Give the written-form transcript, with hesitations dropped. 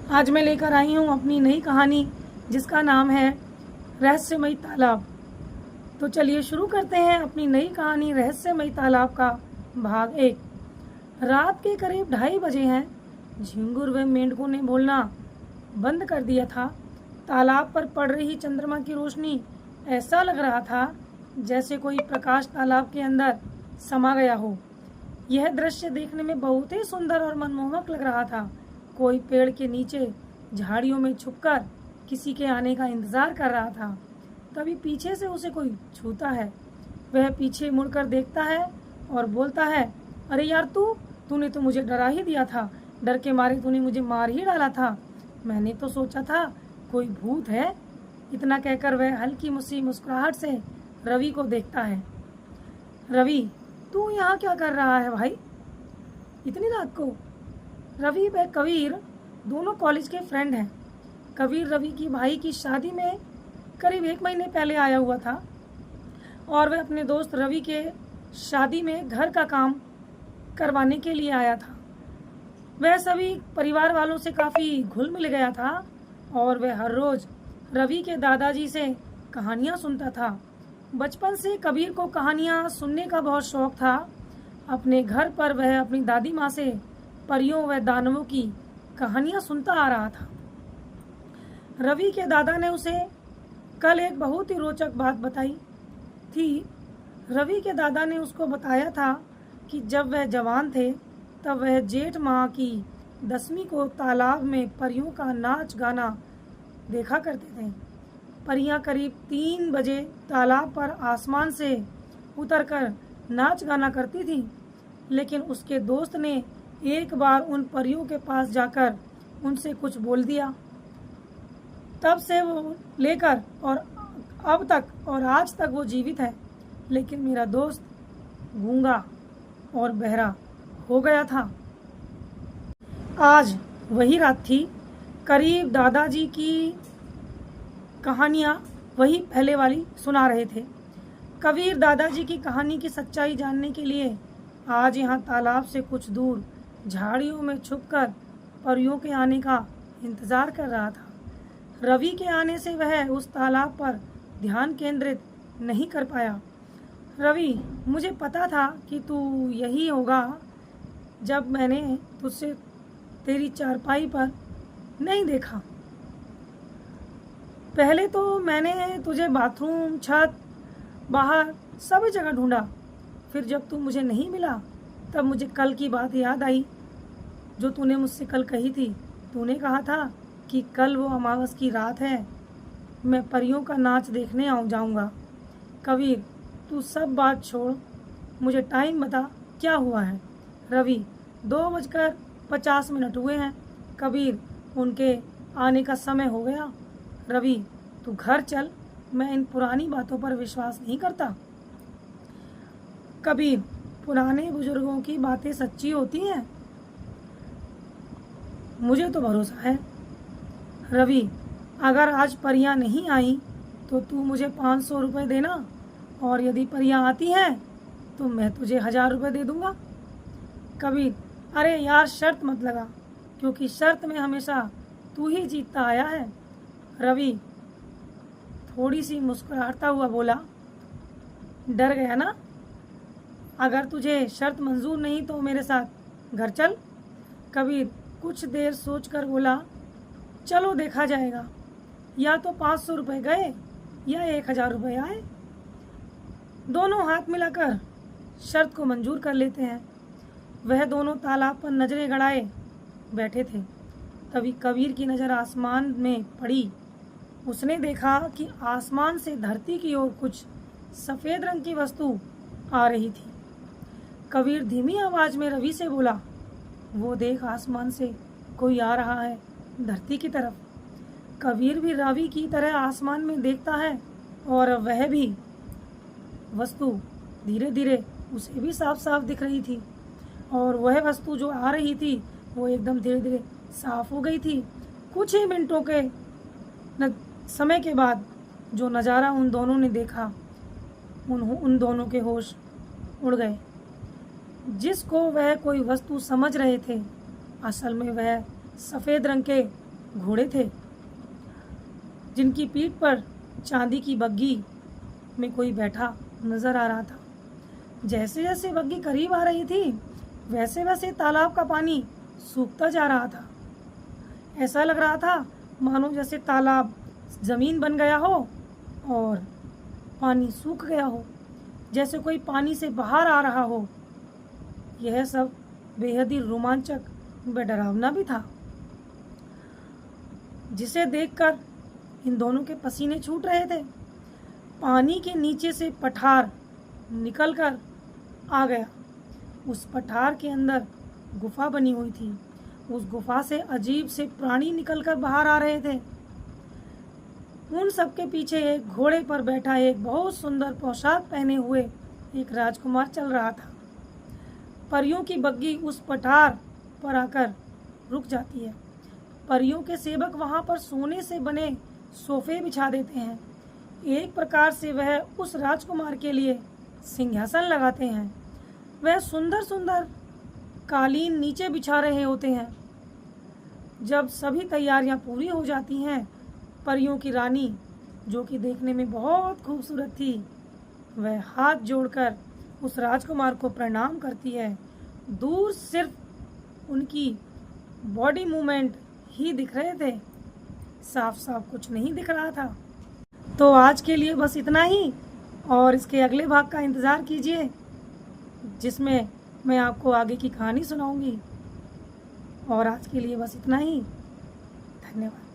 आज मैं लेकर आई हूँ अपनी नई कहानी जिसका नाम है रहस्यमयी तालाब। तो चलिए शुरू करते हैं अपनी नई कहानी रहस्यमयी तालाब का भाग 1। रात के करीब 2:30 बजे हैं। झिंगुर व मेंढकों ने बोलना बंद कर दिया था। तालाब पर पड़ रही चंद्रमा की रोशनी ऐसा लग रहा था जैसे कोई प्रकाश तालाब के अंदर समा गया हो। यह दृश्य देखने में बहुत ही सुंदर और मनमोहक लग रहा था। कोई पेड़ के नीचे झाड़ियों में छुपकर किसी के आने का इंतजार कर रहा था। तभी पीछे से उसे कोई छूता है। वह पीछे मुड़कर देखता है और बोलता है, अरे यार तूने तो मुझे डरा ही दिया था। डर के मारे तूने मुझे मार ही डाला था। मैंने तो सोचा था कोई भूत है। इतना कहकर वह हल्की सी मुस्कुराहट से रवि को देखता है। रवि, तू यहाँ क्या कर रहा है भाई इतनी रात को? रवि व कबीर दोनों कॉलेज के फ्रेंड हैं। कबीर रवि की भाई की शादी में करीब 1 महीने पहले आया हुआ था और वह अपने दोस्त रवि के शादी में घर का काम करवाने के लिए आया था। वह सभी परिवार वालों से काफ़ी घुल मिल गया था और वह हर रोज़ रवि के दादाजी से कहानियाँ सुनता था। बचपन से कबीर को कहानियाँ सुनने का बहुत शौक था। अपने घर पर वह अपनी दादी माँ से परियों व दानवों की कहानियाँ सुनता आ रहा था। रवि के दादा ने उसे कल एक बहुत ही रोचक बात बताई थी। रवि के दादा ने उसको बताया था कि जब वह जवान थे तब वह जेठ माह की 10वीं को तालाब में परियों का नाच गाना देखा करते थे। परियां करीब 3 बजे तालाब पर आसमान से उतरकर नाच गाना करती थी, लेकिन उसके दोस्त ने एक बार उन परियों के पास जाकर उनसे कुछ बोल दिया। तब से वो लेकर और अब तक और आज तक वो जीवित है, लेकिन मेरा दोस्त गूंगा और बहरा हो गया था। आज वही रात थी। करीब दादाजी की कहानियाँ वही पहले वाली सुना रहे थे। कबीर दादाजी की कहानी की सच्चाई जानने के लिए आज यहाँ तालाब से कुछ दूर झाड़ियों में छुपकर परियों के आने का इंतज़ार कर रहा था। रवि के आने से वह उस तालाब पर ध्यान केंद्रित नहीं कर पाया। रवि, मुझे पता था कि तू यही होगा। जब मैंने तुझसे तेरी चारपाई पर नहीं देखा, पहले तो मैंने तुझे बाथरूम, छत, बाहर सभी जगह ढूंढा। फिर जब तू मुझे नहीं मिला तब मुझे कल की बात याद आई जो तूने मुझसे कल कही थी। तूने कहा था कि कल वो अमावस की रात है, मैं परियों का नाच देखने जाऊंगा। कबीर, तू सब बात छोड़, मुझे टाइम बता क्या हुआ है। रवि, 2:50 हुए हैं। कबीर, उनके आने का समय हो गया। रवि, तू घर चल, मैं इन पुरानी बातों पर विश्वास नहीं करता। कबीर, पुराने बुजुर्गों की बातें सच्ची होती हैं, मुझे तो भरोसा है। रवि, अगर आज परियां नहीं आई तो तू मुझे 500 रुपये देना, और यदि परियां आती हैं तो मैं तुझे 1000 रुपये दे दूंगा। कबीर, अरे यार शर्त मत लगा, क्योंकि शर्त में हमेशा तू ही जीतता आया है। रवि थोड़ी सी मुस्कुराता हुआ बोला, डर गया ना? अगर तुझे शर्त मंजूर नहीं तो मेरे साथ घर चल। कबीर कुछ देर सोचकर बोला, चलो देखा जाएगा। या तो 500 रुपये गए या 1000 रुपये आए, दोनों हाथ मिलाकर शर्त को मंजूर कर लेते हैं। वह दोनों तालाब पर नजरें गड़ाए बैठे थे। तभी कबीर की नज़र आसमान में पड़ी। उसने देखा कि आसमान से धरती की ओर कुछ सफ़ेद रंग की वस्तु आ रही थी। कबीर धीमी आवाज में रवि से बोला, वो देख, आसमान से कोई आ रहा है धरती की तरफ। कबीर भी रवि की तरह आसमान में देखता है और वह भी वस्तु धीरे धीरे उसे भी साफ साफ दिख रही थी। और वह वस्तु जो आ रही थी वो एकदम धीरे धीरे साफ हो गई थी। कुछ ही मिनटों के समय के बाद जो नज़ारा उन दोनों ने देखा, उन दोनों के होश उड़ गए। जिसको वह कोई वस्तु समझ रहे थे, असल में वह सफ़ेद रंग के घोड़े थे जिनकी पीठ पर चांदी की बग्घी में कोई बैठा नजर आ रहा था। जैसे जैसे बग्घी करीब आ रही थी वैसे वैसे तालाब का पानी सूखता जा रहा था। ऐसा लग रहा था मानो जैसे तालाब जमीन बन गया हो और पानी सूख गया हो, जैसे कोई पानी से बाहर आ रहा हो। यह सब बेहद ही रोमांचक व डरावना भी था, जिसे देखकर इन दोनों के पसीने छूट रहे थे। पानी के नीचे से पठार निकलकर आ गया। उस पठार के अंदर गुफा बनी हुई थी। उस गुफा से अजीब से प्राणी निकलकर बाहर आ रहे थे। उन सबके पीछे एक घोड़े पर बैठा एक बहुत सुंदर पोशाक पहने हुए एक राजकुमार चल रहा था। परियों की बग्घी उस पठार पर आकर रुक जाती है। परियों के सेवक वहां पर सोने से बने सोफे बिछा देते हैं। एक प्रकार से वह उस राजकुमार के लिए सिंहासन लगाते हैं। वह सुंदर सुंदर कालीन नीचे बिछा रहे होते हैं। जब सभी तैयारियां पूरी हो जाती हैं, परियों की रानी, जो कि देखने में बहुत खूबसूरत थी, वह हाथ जोड़कर उस राजकुमार को प्रणाम करती है। दूर सिर्फ उनकी बॉडी मूवमेंट ही दिख रहे थे, साफ साफ कुछ नहीं दिख रहा था। तो आज के लिए बस इतना ही, और इसके अगले भाग का इंतज़ार कीजिए, जिसमें मैं आपको आगे की कहानी सुनाऊंगी। और आज के लिए बस इतना ही। धन्यवाद।